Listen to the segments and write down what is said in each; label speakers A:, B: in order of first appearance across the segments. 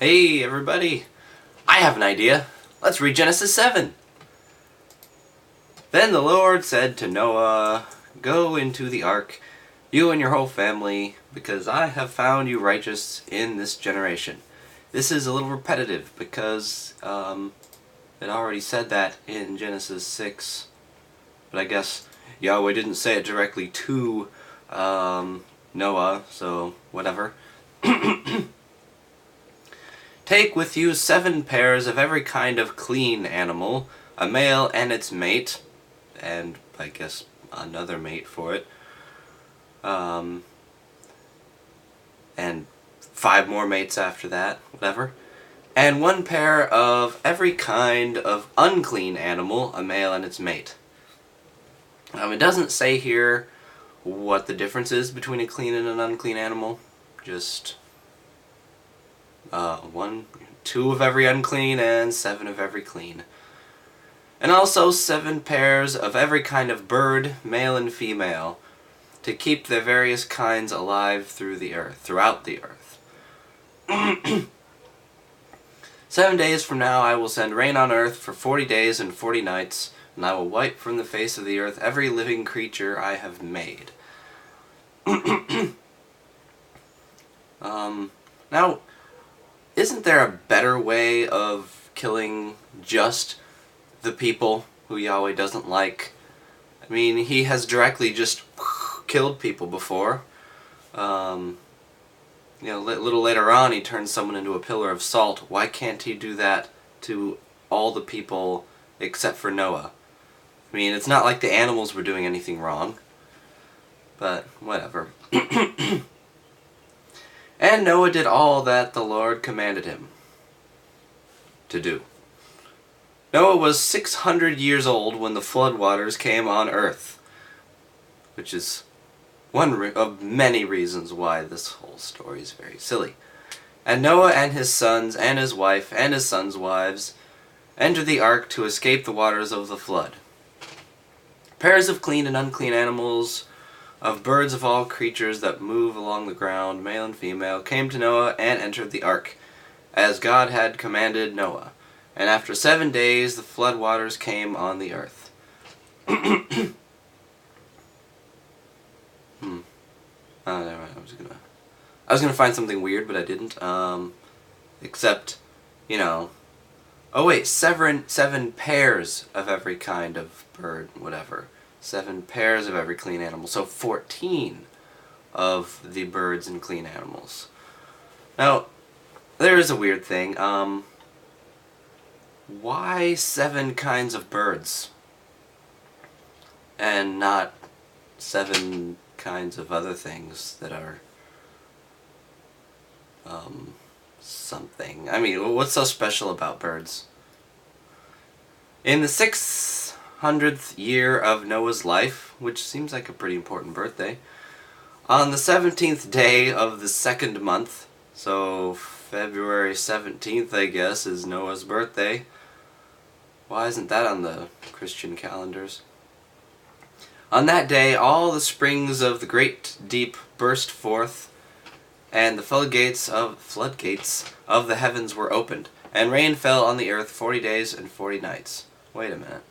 A: Hey everybody, I have an idea. Let's read Genesis 7. Then the Lord said to Noah, "Go into the ark, you and your whole family, because I have found you righteous in this generation." This is a little repetitive because it already said that in Genesis 6, but I guess Yahweh didn't say it directly to Noah, so whatever. Take with you 7 pairs of every kind of clean animal, a male and its mate, and I guess another mate for it, and 5 more mates after that, whatever, and 1 pair of every kind of unclean animal, a male and its mate. It doesn't say here what the difference is between a clean and an unclean animal, just 2 of every unclean and 7 of every clean. And also 7 pairs of every kind of bird, male and female, to keep their various kinds alive throughout the earth. 7 days from now I will send rain on earth for 40 days and 40 nights, and I will wipe from the face of the earth every living creature I have made. Now, isn't there a better way of killing just the people who Yahweh doesn't like? I mean, he has directly just killed people before. A little later on he turns someone into a pillar of salt. Why can't he do that to all the people except for Noah? I mean, it's not like the animals were doing anything wrong. But, whatever. And Noah did all that the Lord commanded him to do. Noah was 600 years old when the floodwaters came on earth, which is one of many reasons why this whole story is very silly. And Noah and his sons and his wife and his sons' wives entered the ark to escape the waters of the flood. Pairs of clean and unclean animals, of birds of all creatures that move along the ground, male and female, came to Noah and entered the ark, as God had commanded Noah. And after 7 days the flood waters came on the earth. Never mind, I was gonna find something weird, but I didn't. Except, oh wait, 7 pairs of every kind of bird, whatever. 7 pairs of every clean animal, so 14 of the birds and clean animals. Now, there is a weird thing. Why 7 kinds of birds? And not 7 kinds of other things that are, something. I mean, what's so special about birds? In the 600th year of Noah's life, which seems like a pretty important birthday, on the 17th day of the 2nd month, so February 17th, I guess, is Noah's birthday. Why isn't that on the Christian calendars? On that day, all the springs of the great deep burst forth, and the floodgates of the heavens were opened, and rain fell on the earth 40 days and 40 nights. Wait a minute.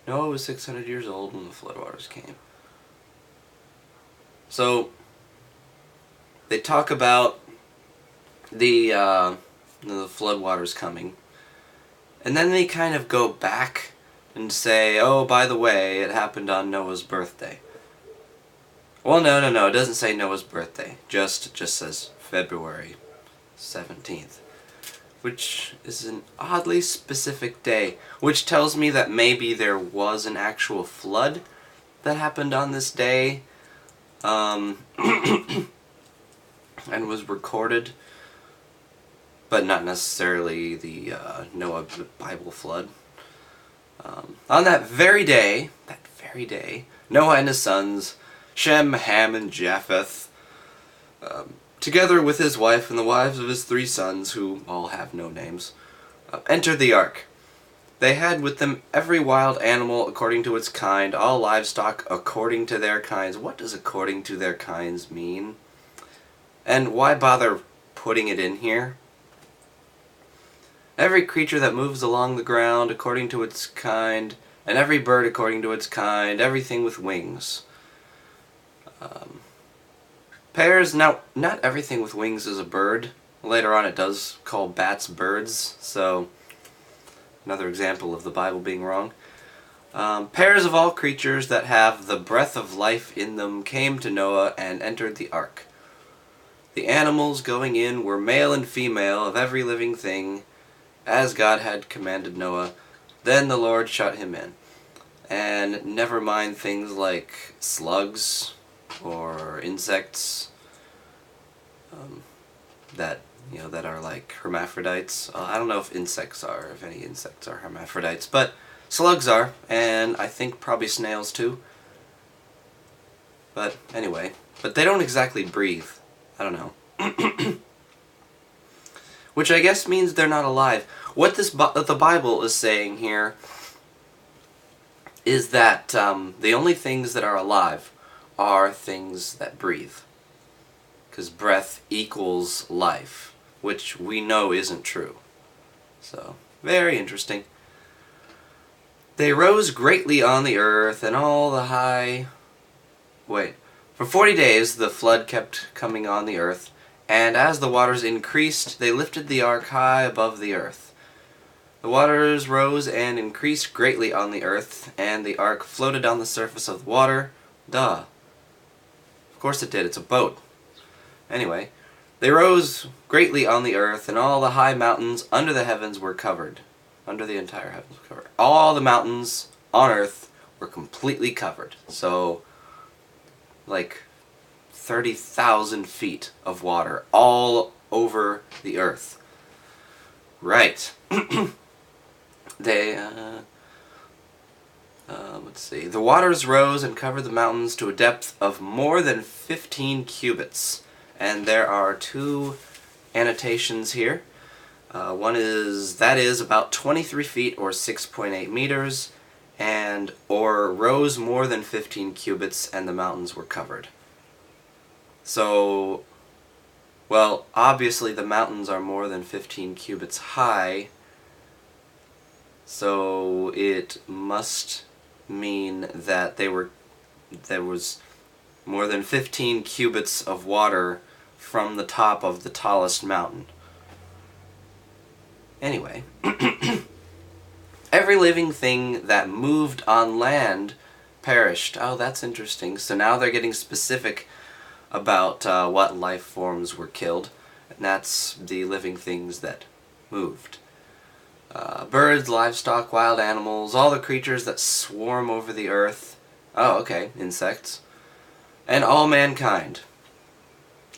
A: Noah was 600 years old when the floodwaters came. So, they talk about the floodwaters coming, and then they kind of go back and say, oh, by the way, it happened on Noah's birthday. Well, no, it doesn't say Noah's birthday. Just says February 17th. Which is an oddly specific day, which tells me that maybe there was an actual flood that happened on this day, and was recorded, but not necessarily the Noah Bible flood. On that very day, Noah and his sons, Shem, Ham, and Japheth, together with his wife and the wives of his 3 sons, who all have no names, entered the ark. They had with them every wild animal according to its kind, all livestock according to their kinds. What does according to their kinds mean? And why bother putting it in here. Every creature that moves along the ground according to its kind, and every bird according to its kind, everything with wings. Pairs, now, not everything with wings is a bird. Later on it does call bats birds, so another example of the Bible being wrong. Pairs of all creatures that have the breath of life in them came to Noah and entered the ark. The animals going in were male and female of every living thing, as God had commanded Noah. Then the Lord shut him in. And never mind things like slugs or insects that are like hermaphrodites. I don't know if any insects are hermaphrodites, but slugs are, and I think probably snails too. But anyway, but they don't exactly breathe. I don't know. Which I guess means they're not alive. What the Bible is saying here is that the only things that are alive are things that breathe. Because breath equals life, which we know isn't true. So, very interesting. They rose greatly on the earth, and all the high... For 40 days the flood kept coming on the earth, and as the waters increased, they lifted the ark high above the earth. The waters rose and increased greatly on the earth, and the ark floated on the surface of the water. Duh. Of course it did, it's a boat. Anyway, they rose greatly on the earth, and all the high mountains under the heavens were covered. Under the entire heavens were covered. All the mountains on earth were completely covered. So, like 30,000 feet of water all over the earth. Right. Let's see. The waters rose and covered the mountains to a depth of more than 15 cubits. And there are two annotations here. One is, that is about 23 feet or 6.8 meters, or rose more than 15 cubits and the mountains were covered. So, well, obviously the mountains are more than 15 cubits high, so it must mean that there was more than 15 cubits of water from the top of the tallest mountain. Anyway, every living thing that moved on land perished. Oh, that's interesting. So now they're getting specific about what life forms were killed, and that's the living things that moved. Birds, livestock, wild animals, all the creatures that swarm over the earth. Oh, okay, insects. And all mankind.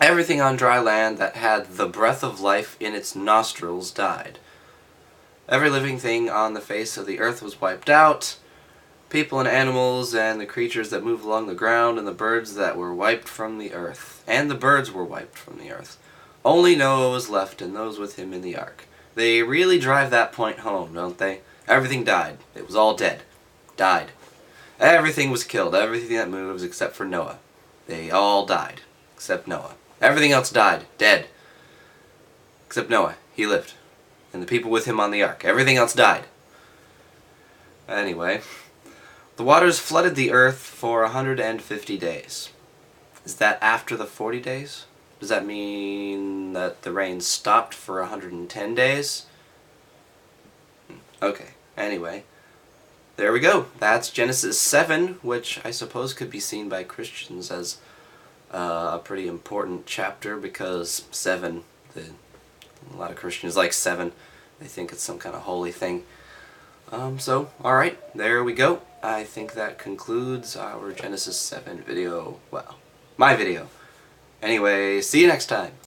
A: Everything on dry land that had the breath of life in its nostrils died. Every living thing on the face of the earth was wiped out. People and animals and the creatures that move along the ground and the birds that were wiped from the earth. And the birds were wiped from the earth. Only Noah was left and those with him in the ark. They really drive that point home, don't they? Everything died. It was all dead. Died. Everything was killed. Everything that moves except for Noah. They all died. Except Noah. Everything else died. Dead. Except Noah. He lived. And the people with him on the ark. Everything else died. Anyway, the waters flooded the earth for 150 days. Is that after the 40 days? Does that mean that the rain stopped for 110 days? Okay, anyway. There we go. That's Genesis 7, which I suppose could be seen by Christians as a pretty important chapter, because 7, a lot of Christians like 7. They think it's some kind of holy thing. So, alright, there we go. I think that concludes our Genesis 7 video. Well, my video. Anyway, see you next time.